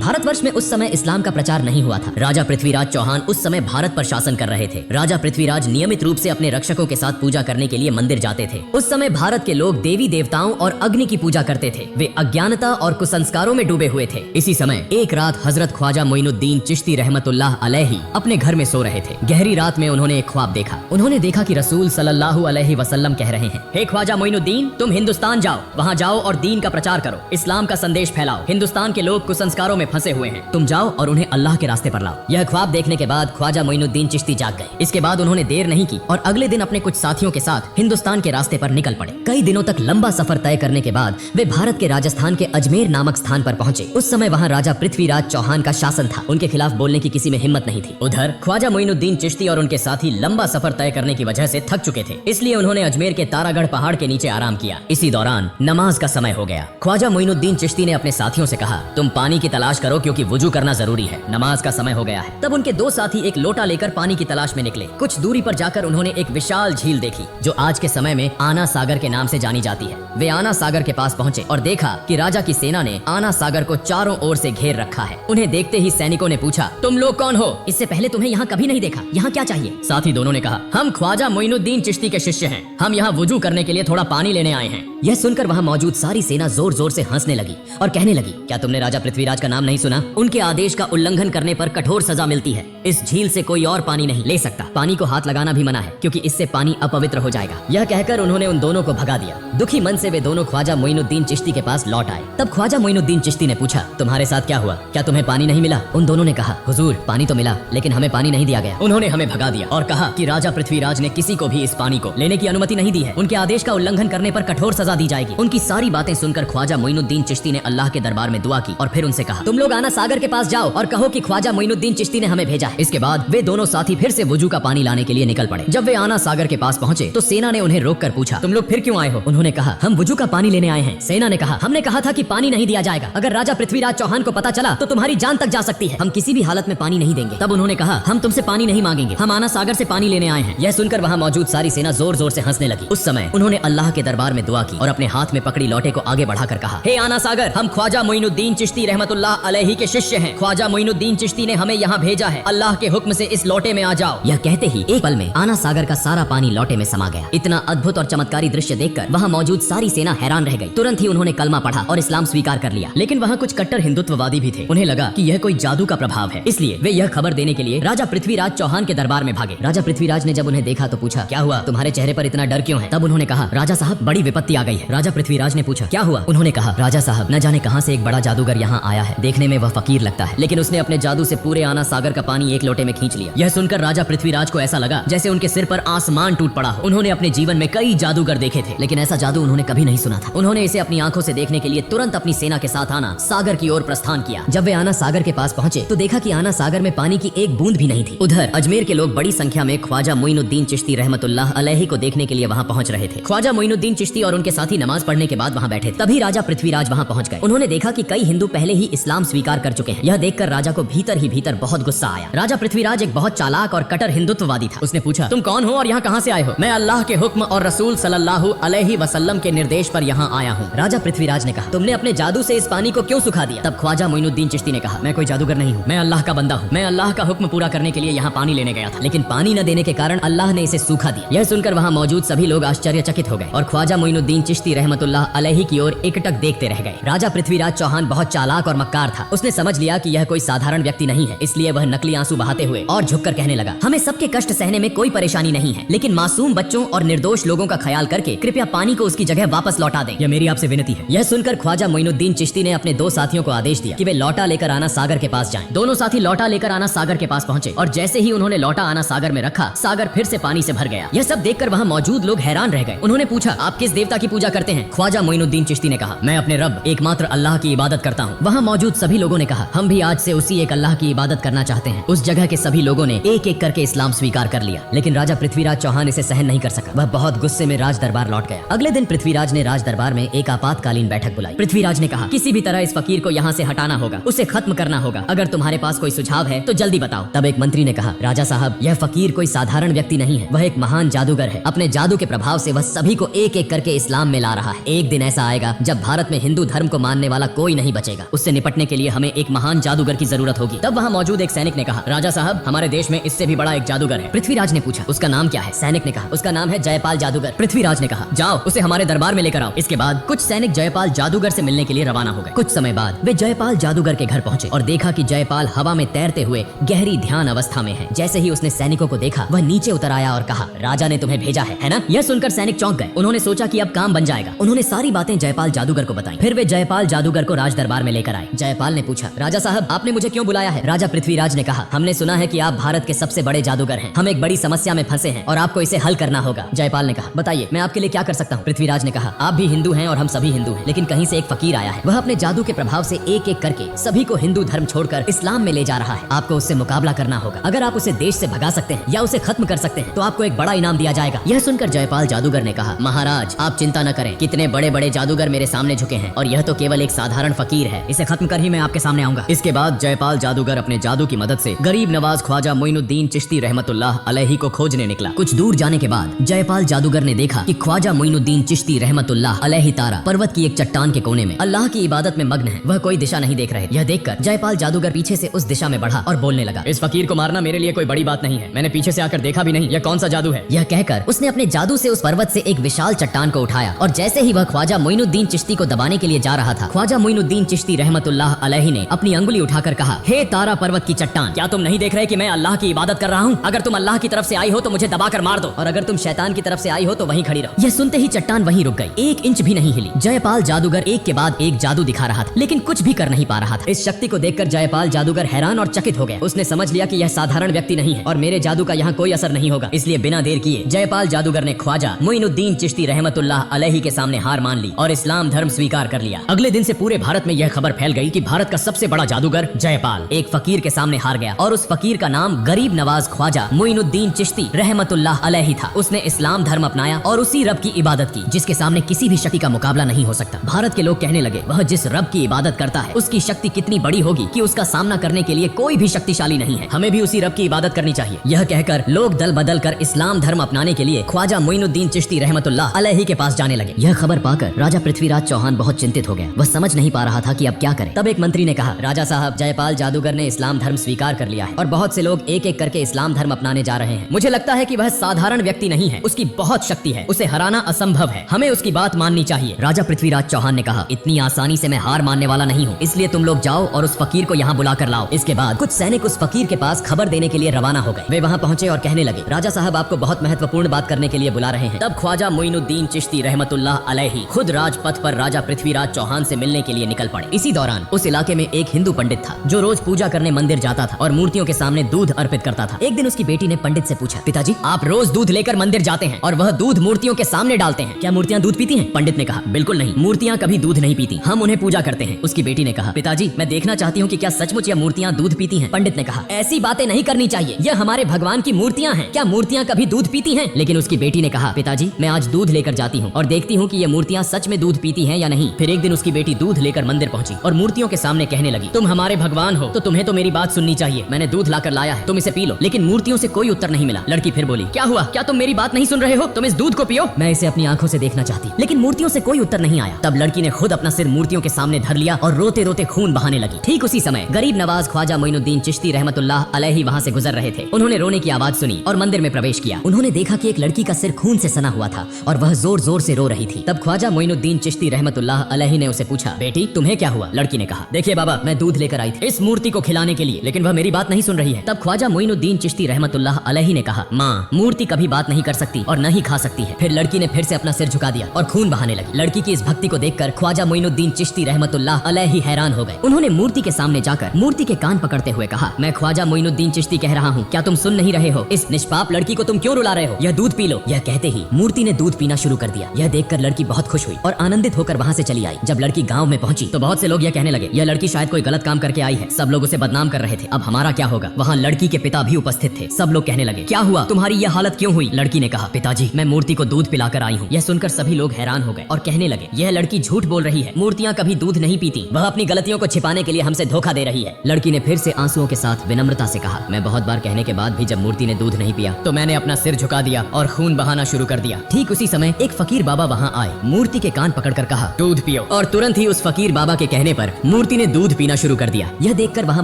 भारतवर्ष में उस समय इस्लाम का प्रचार नहीं हुआ था। राजा पृथ्वीराज चौहान उस समय भारत पर शासन कर रहे थे। राजा पृथ्वीराज नियमित रूप से अपने रक्षकों के साथ पूजा करने के लिए मंदिर जाते थे। उस समय भारत के लोग देवी देवताओं और अग्नि की पूजा करते थे। वे अज्ञानता और कुसंस्कारों में डूबे हुए थे। इसी समय एक रात हजरत ख्वाजा मोइनुद्दीन चिश्ती रहमतुल्लाह अलैहि अपने घर में सो रहे थे। गहरी रात में उन्होंने एक ख्वाब देखा। उन्होंने देखा कि रसूल सल्लल्लाहु अलैहि वसल्लम कह रहे हैं, हे ख्वाजा मोइनुद्दीन, तुम हिंदुस्तान जाओ, वहाँ जाओ और दीन का प्रचार करो, इस्लाम का संदेश फैलाओ। हिंदुस्तान के लोग कुसंस्कारों में फंसे हुए हैं, तुम जाओ और उन्हें अल्लाह के रास्ते पर लाओ। यह ख्वाब देखने के बाद ख्वाजा मोइनुद्दीन चिश्ती जाग गए। इसके बाद उन्होंने देर नहीं की और अगले दिन अपने कुछ साथियों के साथ हिंदुस्तान के रास्ते पर निकल पड़े। कई दिनों तक लंबा सफर तय करने के बाद वे भारत के राजस्थान के अजमेर नामक स्थान पर पहुंचे। उस समय वहाँ राजा पृथ्वीराज चौहान का शासन था। उनके खिलाफ बोलने की किसी में हिम्मत नहीं थी। उधर ख्वाजा मोइनुद्दीन चिश्ती और उनके साथी लंबा सफर तय करने की वजह से थक चुके थे, इसलिए उन्होंने अजमेर के तारागढ़ पहाड़ के नीचे आराम किया। इसी दौरान नमाज का समय हो गया। ख्वाजा मोइनुद्दीन चिश्ती ने अपने साथियों से कहा, तुम पानी की तलाश करो क्योंकि वुजू करना जरूरी है, नमाज का समय हो गया है। तब उनके दो साथी एक लोटा लेकर पानी की तलाश में निकले। कुछ दूरी पर जाकर उन्होंने एक विशाल झील देखी जो आज के समय में आना सागर के नाम से जानी जाती है। वे आना सागर के पास पहुंचे और देखा कि राजा की सेना ने आना सागर को चारों ओर से घेर रखा है। उन्हें देखते ही सैनिकों ने पूछा, तुम लोग कौन हो? इससे पहले तुम्हें यहाँ कभी नहीं देखा, यहाँ क्या चाहिए? साथी दोनों ने कहा, हम ख्वाजा मोइनुद्दीन चिश्ती के शिष्य हैं, हम यहाँ वुजू करने के लिए थोड़ा पानी लेने आए हैं। यह सुनकर वहाँ मौजूद सारी सेना जोर जोर से हंसने लगी और कहने लगी, क्या तुमने राजा पृथ्वीराज का नाम नहीं सुना? उनके आदेश का उल्लंघन करने पर कठोर सजा मिलती है। इस झील से कोई और पानी नहीं ले सकता। पानी को हाथ लगाना भी मना है क्योंकि इससे पानी अपवित्र हो जाएगा। यह कहकर उन्होंने उन दोनों को भगा दिया। दुखी मन से वे दोनों ख्वाजा मोइनुद्दीन चिश्ती के पास लौट आए। तब ख्वाजा मोइनुद्दीन चिश्ती ने पूछा, तुम्हारे साथ क्या हुआ? क्या तुम्हें पानी नहीं मिला? उन दोनों ने कहा, हुजूर, पानी तो मिला लेकिन हमें पानी नहीं दिया गया। उन्होंने हमें भगा दिया और कहा कि राजा पृथ्वीराज ने किसी को भी इस पानी को लेने की अनुमति नहीं दी है। उनके आदेश का उल्लंघन करने पर कठोर सजा दी जाएगी। उनकी सारी बातें सुनकर ख्वाजा मोइनुद्दीन चिश्ती ने अल्लाह के दरबार में दुआ की और फिर उनसे कहा, तुम लोग आना सागर के पास जाओ और कहो कि ख्वाजा मोइनुद्दीन चिश्ती ने हमें भेजा है। इसके बाद वे दोनों साथी फिर से वुजू का पानी लाने के लिए निकल पड़े। जब वे आना सागर के पास पहुंचे तो सेना ने उन्हें रोककर पूछा, तुम लोग फिर क्यों आए हो? उन्होंने कहा, हम वुजू का पानी लेने आए हैं। सेना ने कहा, हमने कहा था कि पानी नहीं दिया जाएगा। अगर राजा पृथ्वीराज चौहान को पता चला तो तुम्हारी जान तक जा सकती है। हम किसी भी हालत में पानी नहीं देंगे। तब उन्होंने कहा, हम तुमसे पानी नहीं मांगेंगे, हम आना सागर से पानी लेने आए हैं। यह सुनकर वहाँ मौजूद सारी सेना जोर जोर से हंसने लगी। उस समय उन्होंने अल्लाह के दरबार में दुआ की और अपने हाथ में पकड़ी लोटे को आगे बढ़ाकर कहा, हे आना सागर, हम ख्वाजा मोइनुद्दीन चिश्ती रहमतुल्लाह अलैहि के शिष्य हैं। ख्वाजा मोइनुद्दीन चिश्ती ने हमें यहाँ भेजा है। अल्लाह के हुक्म से इस लोटे में आ जाओ। यह कहते ही एक पल में आना सागर का सारा पानी लोटे में समा गया। इतना अद्भुत और चमत्कारी दृश्य देखकर वहाँ मौजूद सारी सेना हैरान रह गई। तुरंत ही उन्होंने कलमा पढ़ा और इस्लाम स्वीकार कर लिया। लेकिन वहाँ कुछ कट्टर हिंदुत्ववादी भी थे। उन्हें लगा कि यह कोई जादू का प्रभाव है, इसलिए वे यह खबर देने के लिए राजा पृथ्वीराज चौहान के दरबार में भागे। राजा पृथ्वीराज ने जब उन्हें देखा तो पूछा, क्या हुआ? तुम्हारे चेहरे पर इतना डर क्यों है? तब उन्होंने कहा, राजा साहब, बड़ी विपत्ति आ गई है। राजा पृथ्वीराज ने पूछा, क्या हुआ? उन्होंने कहा, राजा साहब, न जाने कहां से एक बड़ा जादूगर यहाँ आया है। देखने में वह फकीर लगता है, लेकिन उसने अपने जादू से पूरे आना सागर का पानी एक लोटे में खींच लिया। यह सुनकर राजा पृथ्वीराज को ऐसा लगा जैसे उनके सिर पर आसमान टूट पड़ा हो। उन्होंने अपने जीवन में कई जादूगर देखे थे, लेकिन ऐसा जादू उन्होंने कभी नहीं सुना था। उन्होंने इसे अपनी आंखों से देखने के लिए तुरंत अपनी सेना के साथ आना सागर की ओर प्रस्थान किया। जब वे आना सागर के पास पहुंचे तो देखा कि आना सागर में पानी की एक बूंद भी नहीं थी। उधर अजमेर के लोग बड़ी संख्या में ख्वाजा मोइनुद्दीन चिश्ती रहमतुल्लाह अलैहि को देखने के लिए वहाँ पहुंच रहे थे। ख्वाजा मोइनुद्दीन चिश्ती और उनके साथी नमाज पढ़ने के बाद वहाँ बैठे। तभी राजा पृथ्वीराज वहाँ पहुंच गए। उन्होंने देखा कि कई हिंदू पहले ही इस्लाम स्वीकार कर चुके हैं। यह देखकर राजा को भीतर ही भीतर बहुत गुस्सा आया। राजा पृथ्वीराज एक बहुत चालाक और कट्टर हिंदुत्ववादी था। उसने पूछा, तुम कौन हो और यहाँ कहाँ से आए हो? मैं अल्लाह के हुक्म और रसूल सल्लल्लाहु अलैहि वसल्लम के निर्देश पर यहाँ आया हूँ। राजा पृथ्वीराज ने कहा, तुमने अपने जादू से इस पानी को क्यों सुखा दिया? तब ख्वाजा मोइनुद्दीन चिश्ती ने कहा, मैं कोई जादूगर नहीं हूँ, मैं अल्लाह का बंदा हूँ। मैं अल्लाह का हुक्म पूरा करने के लिए यहाँ पानी लेने गया था, लेकिन पानी न देने के कारण अल्लाह ने इसे सूखा दिया। यह सुनकर वहाँ मौजूद सभी लोग आश्चर्यचकित हो गए और ख्वाजा मोइनुद्दीन चिश्ती रहमतुल्लाह अलैहि की ओर एकटक देखते रह गए। राजा पृथ्वीराज चौहान बहुत चालाक और मक्कार था। उसने समझ लिया कि यह कोई साधारण व्यक्ति नहीं है, इसलिए वह नकली आंसू बहाते हुए और झुककर कहने लगा, हमें सबके कष्ट सहने में कोई परेशानी नहीं है, लेकिन मासूम बच्चों और निर्दोष लोगों का ख्याल करके कृपया पानी को उसकी जगह वापस लौटा दें। यह मेरी आपसे विनती है। यह सुनकर ख्वाजा मोइनुद्दीन चिश्ती ने अपने दो साथियों को आदेश दिया कि वे लौटा लेकर आना सागर के पास जाएं। दोनों साथी लौटा लेकर आना सागर के पास पहुंचे और जैसे ही उन्होंने लौटा आना सागर में रखा, सागर फिर से पानी से भर गया। यह सब देखकर वहाँ मौजूद लोग हैरान रह गए। उन्होंने पूछा, आप किस देवता की पूजा करते हैं? ख्वाजा मोइनुद्दीन चिश्ती ने कहा, मैं अपने रब एकमात्र अल्लाह की इबादत करता हूँ। वहाँ मौजूद सभी लोगों ने कहा, हम भी आज से उसी एक अल्लाह की इबादत करना चाहते हैं। उस उस जगह के सभी लोगों ने एक एक करके इस्लाम स्वीकार कर लिया, लेकिन राजा पृथ्वीराज चौहान इसे सहन नहीं कर सका। वह बहुत गुस्से में राज दरबार लौट गया। अगले दिन पृथ्वीराज ने राज दरबार में एक आपातकालीन बैठक बुलाई। पृथ्वीराज ने कहा, किसी भी तरह इस फकीर को यहाँ से हटाना होगा, उसे खत्म करना होगा। अगर तुम्हारे पास कोई सुझाव है तो जल्दी बताओ। तब एक मंत्री ने कहा, राजा साहब, यह फकीर कोई साधारण व्यक्ति नहीं है, वह एक महान जादूगर है। अपने जादू के प्रभाव से वह सभी को एक एक करके इस्लाम में ला रहा है। एक दिन ऐसा आएगा जब भारत में हिंदू धर्म को मानने वाला कोई नहीं बचेगा। उससे निपटने के लिए हमें एक महान जादूगर की जरूरत होगी। तब वहाँ मौजूद एक सैनिक ने कहा, राजा साहब, हमारे देश में इससे भी बड़ा एक जादूगर है। पृथ्वीराज ने पूछा, उसका नाम क्या है? सैनिक ने कहा, उसका नाम है जयपाल जादूगर। पृथ्वीराज ने कहा, जाओ उसे हमारे दरबार में लेकर आओ। इसके बाद कुछ सैनिक जयपाल जादूगर से मिलने के लिए रवाना हो गए। कुछ समय बाद वे जयपाल जादूगर के घर पहुंचे और देखा कि जयपाल हवा में तैरते हुए गहरी ध्यान अवस्था में है। जैसे ही उसने सैनिकों को देखा, वह नीचे उतर आया और कहा, राजा ने तुम्हें भेजा है ना? यह सुनकर सैनिक चौंक गए। उन्होंने सोचा कि अब काम बन जाएगा। उन्होंने सारी बातें जयपाल जादूगर को बताई। फिर वे जयपाल जादूगर को राज दरबार में लेकर आए। जयपाल ने पूछा, राजा साहब, आपने मुझे क्यों बुलाया है? राजा पृथ्वीराज ने कहा, हमने सुना है कि आप भारत के सबसे बड़े जादूगर हैं। हम एक बड़ी समस्या में फंसे हैं और आपको इसे हल करना होगा। जयपाल ने कहा, बताइए, मैं आपके लिए क्या कर सकता हूँ? पृथ्वीराज ने कहा, आप भी हिंदू हैं और हम सभी हिंदू हैं, लेकिन कहीं से एक फकीर आया है। वह अपने जादू के प्रभाव से एक एक करके सभी को हिंदू धर्म छोड़कर इस्लाम में ले जा रहा है। आपको उससे मुकाबला करना होगा। अगर आप उसे देश से भगा सकते हैं या उसे खत्म कर सकते हैं तो आपको एक बड़ा इनाम दिया जाएगा। यह सुनकर जयपाल जादूगर ने कहा, महाराज, आप चिंता न करें, कितने बड़े बड़े जादूगर मेरे सामने झुके हैं और यह तो केवल एक साधारण फकीर है। इसे खत्म कर ही मैं आपके सामने आऊंगा। इसके बाद जयपाल जादूगर अपने जादू की मदद से गरीब नवाज ख्वाजा मोइनुद्दीन चिश्ती रहमतुल्लाह अलैहि को खोजने निकला। कुछ दूर जाने के बाद जयपाल जादूगर ने देखा कि ख्वाजा मोइनुद्दीन चिश्ती रहमतुल्लाह अलैहि तारा पर्वत की एक चट्टान के कोने में अल्लाह की इबादत में मग्न है। वह कोई दिशा नहीं देख रहे। यह देखकर जयपाल जादूगर पीछे से उस दिशा में बढ़ा और बोलने लगा, इस फकीर को मारना मेरे लिए कोई बड़ी बात नहीं है। मैंने पीछे से आकर देखा भी नहीं, यह कौन सा जादू है? यह कहकर उसने अपने जादू से उस पर्वत से एक विशाल चट्टान को उठाया और जैसे ही वह ख्वाजा मोइनुद्दीन चिश्ती को दबाने के लिए जा रहा था, ख्वाजा मोइनुद्दीन चिश्ती रहमतुल्लाह अलैहि ने अपनी अंगुली उठाकर कहा, हे तारा पर्वत की चट्टान, क्या तुम नहीं देख रहे कि मैं अल्लाह की इबादत कर रहा हूँ? अगर तुम अल्लाह की तरफ से आई हो तो मुझे दबाकर मार दो, और अगर तुम शैतान की तरफ से आई हो तो वहीं खड़ी रहो। यह सुनते ही चट्टान वहीं रुक गई, एक इंच भी नहीं हिली। जयपाल जादूगर एक के बाद एक जादू दिखा रहा था, लेकिन कुछ भी कर नहीं पा रहा था। इस शक्ति को देखकर जयपाल जादूगर हैरान और चकित हो गया। उसने समझ लिया कि यह साधारण व्यक्ति नहीं है और मेरे जादू का यहाँ कोई असर नहीं होगा। इसलिए बिना देर किए जयपाल जादूगर ने ख्वाजा मोइनुद्दीन चिश्ती रहमतुल्लाह अलैहि के सामने हार मान ली और इस्लाम धर्म स्वीकार कर लिया। अगले दिन से पूरे भारत में यह खबर फैल गई कि भारत का सबसे बड़ा जादूगर जयपाल एक फकीर के सामने हार गया और उस फकीर का नाम गरीब नवाज ख्वाजा मोइनुद्दीन चिश्ती रहमतुल्लाह अलैहि था। उसने इस्लाम धर्म अपनाया और उसी रब की इबादत की जिसके सामने किसी भी शक्ति का मुकाबला नहीं हो सकता। भारत के लोग कहने लगे, वह जिस रब की इबादत करता है उसकी शक्ति कितनी बड़ी होगी कि उसका सामना करने के लिए कोई भी शक्तिशाली नहीं है। हमें भी उसी रब की इबादत करनी चाहिए। यह कहकर लोग दल बदल कर इस्लाम धर्म अपनाने के लिए ख्वाजा मोइनुद्दीन चिश्ती रहमतुल्लाह अलैहि के पास जाने लगे। यह खबर पाकर राजा पृथ्वीराज चौहान बहुत चिंतित हो गया। वह समझ नहीं पा रहा था कि अब क्या करे। तब एक मंत्री ने कहा, राजा साहब, जयपाल जादूगर ने इस्लाम धर्म स्वीकार कर लिया है और बहुत से लोग एक एक करके इस्लाम धर्म अपनाने जा रहे हैं। मुझे लगता है कि वह साधारण व्यक्ति नहीं है, उसकी बहुत शक्ति है, उसे हराना असंभव है, हमें उसकी बात माननी चाहिए। राजा पृथ्वीराज चौहान ने कहा, इतनी आसानी से मैं हार मानने वाला नहीं हूँ, इसलिए तुम लोग जाओ और उस फकीर को यहाँ बुला कर लाओ। इसके बाद कुछ सैनिक उस फकीर के पास खबर देने के लिए रवाना हो गए। वे वहाँ पहुंचे और कहने लगे, राजा साहब आपको बहुत महत्वपूर्ण बात करने के लिए बुला रहे हैं। तब ख्वाजा मोइनुद्दीन चिश्ती रहमतुल्लाह अलैहि खुद राजपथ पर राजा पृथ्वीराज चौहान से मिलने के लिए निकल पड़े। इसी दौरान उस इलाके में एक हिंदू पंडित था जो रोज पूजा करने मंदिर जाता था और मूर्तियों के सामने दूध अर्पित करता था। एक दिन उसकी बेटी ने पंडित से पूछा, पिताजी, आप रोज दूध लेकर मंदिर जाते हैं और वह दूध मूर्तियों के सामने डालते हैं, क्या मूर्तियाँ दूध पीती हैं? पंडित ने कहा, बिल्कुल नहीं, मूर्तियाँ कभी दूध नहीं पीती, हम उन्हें पूजा करते हैं। उसकी बेटी ने कहा, पिताजी, मैं देखना चाहती हूँ कि क्या सचमुच यह मूर्तियाँ दूध पीती हैं? पंडित ने कहा, ऐसी बातें नहीं करनी चाहिए, यह हमारे भगवान की मूर्तियाँ हैं, क्या मूर्तियाँ कभी दूध पीती हैं? लेकिन उसकी बेटी ने कहा, पिताजी, मैं आज दूध लेकर जाती हूँ और देखती हूँ कि ये मूर्तियाँ सच में दूध पीती हैं या नहीं। फिर एक दिन उसकी बेटी दूध लेकर मंदिर पहुंची और मूर्तियों के सामने कहने लगी, तुम हमारे भगवान हो तो तुम्हें तो मेरी बात सुननी चाहिए, मैंने दूध लाकर लाया है, तुम इसे पी लो। लेकिन मूर्तियों से कोई उत्तर नहीं मिला। लड़की फिर बोली, क्या हुआ, क्या तुम मेरी बात नहीं सुन रहे हो? तुम इस दूध को पियो, मैं इसे अपनी आंखों से देखना चाहती। लेकिन मूर्तियों से कोई उत्तर नहीं आया। तब लड़की ने खुद अपना सिर मूर्तियों के सामने धर लिया और रोते रोते खून बहाने लगी। ठीक उसी समय गरीब नवाज ख्वाजा मोइनुद्दीन चिश्ती रहमतुल्लाह अलैहि वहाँ से गुजर रहे थे। उन्होंने रोने की आवाज सुनी और मंदिर में प्रवेश किया। उन्होंने देखा कि एक लड़की का सिर खून से सना हुआ था और वह जोर जोर से रो रही थी। तब ख्वाजा मोइनुद्दीन चिश्ती रहमतुल्लाह अलैहि ने उसे पूछा, बेटी, तुम्हें क्या हुआ? लड़की ने कहा, देखिए बाबा, मैं दूध लेकर आई थी इस मूर्ति को खिलाने के लिए, लेकिन वह मेरी बात नहीं सुन रही है। तब ख्वाजा मोइनुद्दीन चिश्ती रहमतुल्लाह अलैहि ने कहा, माँ, मूर्ति कभी बात नहीं कर सकती और न ही खा सकती है। फिर लड़की ने फिर से अपना सिर झुका दिया और खून बहाने लगी। लड़की की इस भक्ति को देखकर ख्वाजा मोइनुद्दीन चिश्ती रहमतुल्लाह अलैहि हैरान हो गए। उन्होंने मूर्ति के सामने जाकर मूर्ति के कान पकड़ते हुए कहा, मैं ख्वाजा मोइनुद्दीन चिश्ती कह रहा हूँ, क्या तुम सुन नहीं रहे हो? इस निष्पाप लड़की को तुम क्यों रुला रहे हो? यह दूध पी लो। यह कहते ही मूर्ति ने दूध पीना शुरू कर दिया। यह देखकर लड़की बहुत खुश हुई और आनंदित होकर वहाँ से चली आई। जब लड़की गाँव में पहुंची तो बहुत से लोग यह कहने लगे, यह लड़की शायद कोई गलत काम करके आई है, सब लोग उसे बदनाम कर रहे थे, अब हमारा हमारा क्या होगा। वहाँ लड़की के पिता भी उपस्थित थे। सब लोग कहने लगे, क्या हुआ, तुम्हारी यह हालत क्यों हुई। लड़की ने कहा, पिताजी मैं मूर्ति को दूध पिलाकर आई हूँ। यह सुनकर सभी लोग हैरान हो गए और कहने लगे, यह लड़की झूठ बोल रही है, मूर्तियाँ कभी दूध नहीं पीती, वह अपनी गलतियों को छिपाने के लिए हमसे धोखा दे रही है। लड़की ने फिर से आंसुओं के साथ विनम्रता से कहा, मैं बहुत बार कहने के बाद भी जब मूर्ति ने दूध नहीं पिया तो मैंने अपना सिर झुका दिया और खून बहाना शुरू कर दिया। ठीक उसी समय एक फकीर बाबा वहाँ आए, मूर्ति के कान पकड़कर कहा, दूध पियो। और तुरंत ही उस फकीर बाबा के कहने पर मूर्ति ने दूध पीना शुरू कर दिया। यह देखकर वहाँ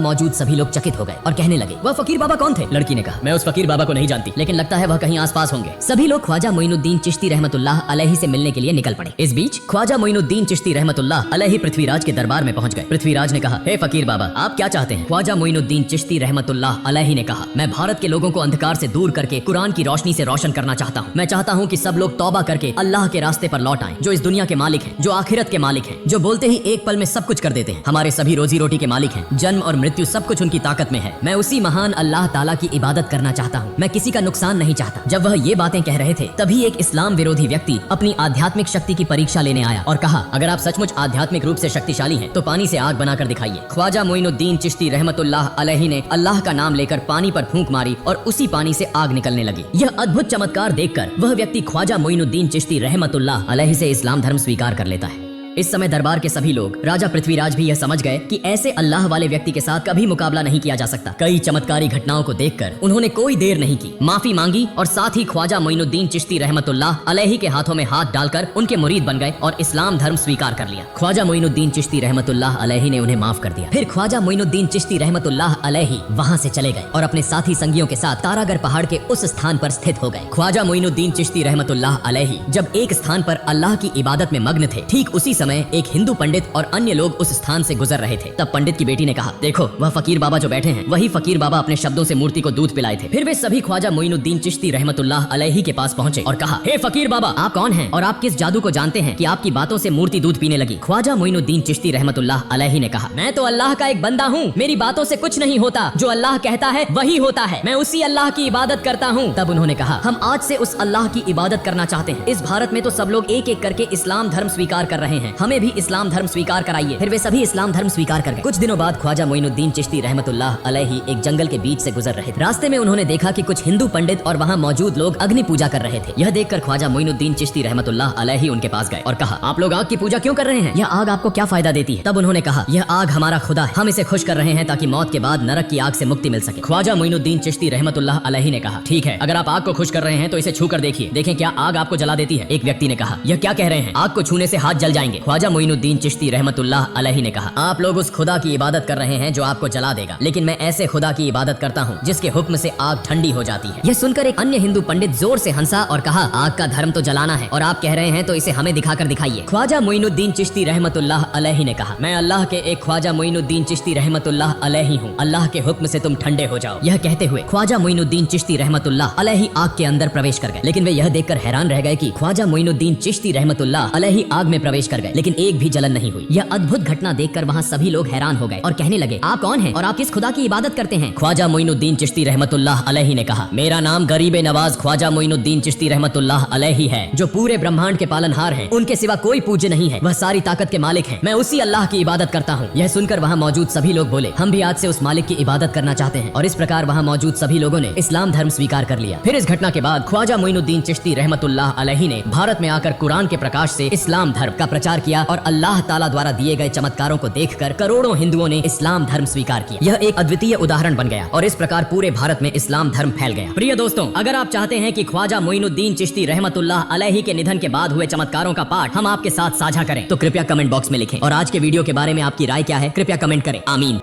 मौजूद सभी लोग चकित हो गए और कहने लगे, वह फकीर बाबा कौन थे। लड़की ने कहा, मैं उस फकीर बाबा को नहीं जानती, लेकिन लगता है वह कहीं आसपास होंगे। सभी लोग ख्वाजा मोइनुद्दीन चिश्ती रहमतुल्लाह अलैहि से मिलने के लिए निकल पड़े। इस बीच ख्वाजा मोइनुद्दीन चिश्ती रहमतुल्लाह अलैहि पृथ्वीराज के दरबार में पहुंच गए। पृथ्वीराज ने कहा, हे फकीर बाबा, आप क्या चाहते हैं। ख्वाजा मोइनुद्दीन चिश्ती रहमतुल्लाह अलैहि ने कहा, मैं भारत के लोगों को अंधकार से दूर करके कुरान की रोशनी से रोशन करना चाहता हूँ। मैं चाहता हूँ कि सब लोग तौबा करके अल्लाह के रास्ते पर लौट आएं, जो इस दुनिया के मालिक हैं, जो आखिरत के मालिक हैं, जो बोलते ही एक पल में सब कुछ कर देते हैं। हमारे सभी रोजी रोटी के मालिक हैं, जन्म और मृत्यु सब कुछ उनकी ताकत में है। मैं उसी महान अल्लाह ताला की इबादत करना चाहता हूँ, मैं किसी का नुकसान नहीं चाहता। जब वह ये बातें कह रहे थे तभी एक इस्लाम विरोधी व्यक्ति अपनी आध्यात्मिक शक्ति की परीक्षा लेने आया और कहा, अगर आप सचमुच आध्यात्मिक रूप से शक्तिशाली हैं तो पानी से आग बनाकर दिखाइए। ख्वाजा मोइनुद्दीन चिश्ती रहमतुल्लाह अलैहि ने अल्लाह का नाम लेकर पानी पर फूंक मारी और उसी पानी से आग निकलने लगी। यह अद्भुत चमत्कार देखकर वह व्यक्ति ख्वाजा मोइनुद्दीन चिश्ती रहमतुल्लाह अलैहि से इस्लाम धर्म स्वीकार कर लेता है। इस समय दरबार के सभी लोग, राजा पृथ्वीराज भी यह समझ गए कि ऐसे अल्लाह वाले व्यक्ति के साथ कभी मुकाबला नहीं किया जा सकता। कई चमत्कारी घटनाओं को देखकर उन्होंने कोई देर नहीं की, माफी मांगी और साथ ही ख्वाजा मोइनुद्दीन चिश्ती रहमतुल्लाह अलैहि के हाथों में हाथ डालकर उनके मुरीद बन गए और इस्लाम धर्म स्वीकार कर लिया। ख्वाजा मोइनुद्दीन चिश्ती रहमतुल्लाह अलैहि ने उन्हें माफ कर दिया। फिर ख्वाजा मोइनुद्दीन चिश्ती रहमतुल्लाह अलैहि वहाँ से चले गए और अपने साथी संगियों के साथ तारागढ़ पहाड़ के उस स्थान पर स्थित हो गए। ख्वाजा मोइनुद्दीन चिश्ती रहमतुल्लाह अलैहि जब एक स्थान पर अल्लाह की इबादत में मग्न थे, ठीक उसी समय एक हिंदू पंडित और अन्य लोग उस स्थान से गुजर रहे थे। तब पंडित की बेटी ने कहा, देखो वह फकीर बाबा जो बैठे हैं, वही फकीर बाबा अपने शब्दों से मूर्ति को दूध पिलाए थे। फिर वे सभी ख्वाजा मोइनुद्दीन चिश्ती रहमतुल्लाह अलैहि के पास पहुंचे और कहा, हे फकीर बाबा, आप कौन हैं और आप किस जादू को जानते हैं कि आपकी बातों से मूर्ति दूध पीने लगी। ख्वाजा मोइनुद्दीन चिश्ती रहमतुल्लाह अलैहि ने कहा, मैं तो अल्लाह का एक बंदा हूँ, मेरी बातों से कुछ नहीं होता, जो अल्लाह कहता है वही होता है, मैं उसी अल्लाह की इबादत करता हूँ। तब उन्होंने कहा, हम आज से उस अल्लाह की इबादत करना चाहते हैं। इस भारत में तो सब लोग एक एक करके इस्लाम धर्म स्वीकार कर रहे हैं, हमें भी इस्लाम धर्म स्वीकार कराइए। फिर वे सभी इस्लाम धर्म स्वीकार कर गए। कुछ दिनों बाद ख्वाजा मोइनुद्दीन चिश्ती रहमतुल्लाह अलैहि एक जंगल के बीच से गुजर रहे थे। रास्ते में उन्होंने देखा कि कुछ हिंदू पंडित और वहाँ मौजूद लोग अग्नि पूजा कर रहे थे। यह देखकर ख्वाजा मोइनुद्दीन चिश्ती रहमतुल्लाह अलैहि उनके पास गए और कहा, आप लोग आग की पूजा क्यों कर रहे हैं? यह आग आपको क्या फायदा देती है? तब उन्होंने कहा, यह आग हमारा खुदा है, हम इसे खुश कर रहे हैं ताकि मौत के बाद नरक की आग से मुक्ति मिल सके। ख्वाजा मोइनुद्दीन चिश्ती रहमतुल्लाह अलैहि ने कहा, ठीक है, अगर आप आग को खुश कर रहे हैं तो इसे छू कर देखिए, देखें क्या आग आपको जला देती है। एक व्यक्ति ने कहा, यह क्या कह रहे हैं, आग को छूने से हाथ जल जाएंगे। ख्वाजा मोइनुद्दीन चिश्ती रहमतुल्लाह अलैहि ने कहा, आप लोग उस खुदा की इबादत कर रहे हैं जो आपको जला देगा, लेकिन मैं ऐसे खुदा की इबादत करता हूँ जिसके हुक्म से आग ठंडी हो जाती है। यह सुनकर एक अन्य हिंदू पंडित जोर से हंसा और कहा, आग का धर्म तो जलाना है और आप कह रहे हैं तो इसे हमें दिखाकर दिखाइए। ख्वाजा मोइनुद्दीन चिश्ती रहमतुल्लाह अलैहि ने कहा, मैं अल्लाह के एक ख्वाजा मोइनुद्दीन चिश्ती रहमतुल्लाह अलैहि हूँ, अल्लाह के हुक्म से तुम ठंडे हो जाओ। यह कहते हुए ख्वाजा मोइनुद्दीन चिश्ती रहमतुल्लाह अलैहि आग के अंदर प्रवेश कर गए, लेकिन वे यह देखकर हैरान रह गए कि ख्वाजा मोइनुद्दीन चिश्ती रहमतुल्लाह अलैहि आग में प्रवेश कर गए, लेकिन एक भी जलन नहीं हुई। यह अद्भुत घटना देखकर वहाँ सभी लोग हैरान हो गए और कहने लगे, आप कौन हैं और आप किस खुदा की इबादत करते हैं? ख्वाजा मोइनुद्दीन चिश्ती रहमतुल्लाह अलैहि ने कहा, मेरा नाम गरीब नवाज ख्वाजा मोइनुद्दीन चिश्ती रहमतुल्लाह अलैहि है, जो पूरे ब्रह्मांड के पालनहार हैं, उनके सिवा कोई पूज्य नहीं है, वह सारी ताकत के मालिक हैं, मैं उसी अल्लाह की इबादत करता हूँ। यह सुनकर वहाँ मौजूद सभी लोग बोले, हम भी आज से उस मालिक की इबादत करना चाहते हैं, और इस प्रकार वहाँ मौजूद सभी लोगों ने इस्लाम धर्म स्वीकार कर लिया। फिर इस घटना के बाद ख्वाजा मोइनुद्दीन चिश्ती रहमतुल्लाह अलैहि ने भारत में आकर कुरान के प्रकाश से इस्लाम धर्म का प्रचार किया और अल्लाह ताला द्वारा दिए गए चमत्कारों को देखकर करोड़ों हिंदुओं ने इस्लाम धर्म स्वीकार किया। यह एक अद्वितीय उदाहरण बन गया और इस प्रकार पूरे भारत में इस्लाम धर्म फैल गया। प्रिय दोस्तों, अगर आप चाहते हैं कि ख्वाजा मोइनुद्दीन चिश्ती रहमतुल्लाह अलैहि के निधन के बाद हुए चमत्कारों का पाठ हम आपके साथ साझा करें तो कृपया कमेंट बॉक्स में लिखें, और आज के वीडियो के बारे में आपकी राय क्या है कृपया कमेंट करें। आमीन।